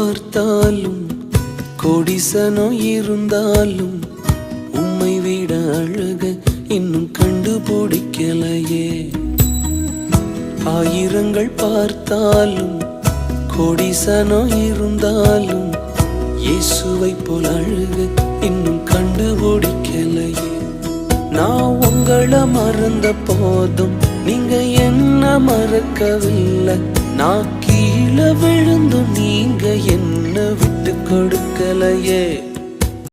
பார்த்தாலும் கோடிசனோ இருந்தாலும் உம்மை விட அழக இன்னும் கண்டுபிடிக்கலையே. ஆயிரங்கள் பார்த்தாலும் கோடிசனோ இருந்தாலும் இயேசுவை போல் அழக இன்னும் கண்டுபிடிக்கலையே. நான் உங்களை மறந்த போதும் நீங்க என்ன மறக்கவில்லை. நான் கீழே விழுந்தும் நீங்க என்ன விட்டு கொடுக்கலையே.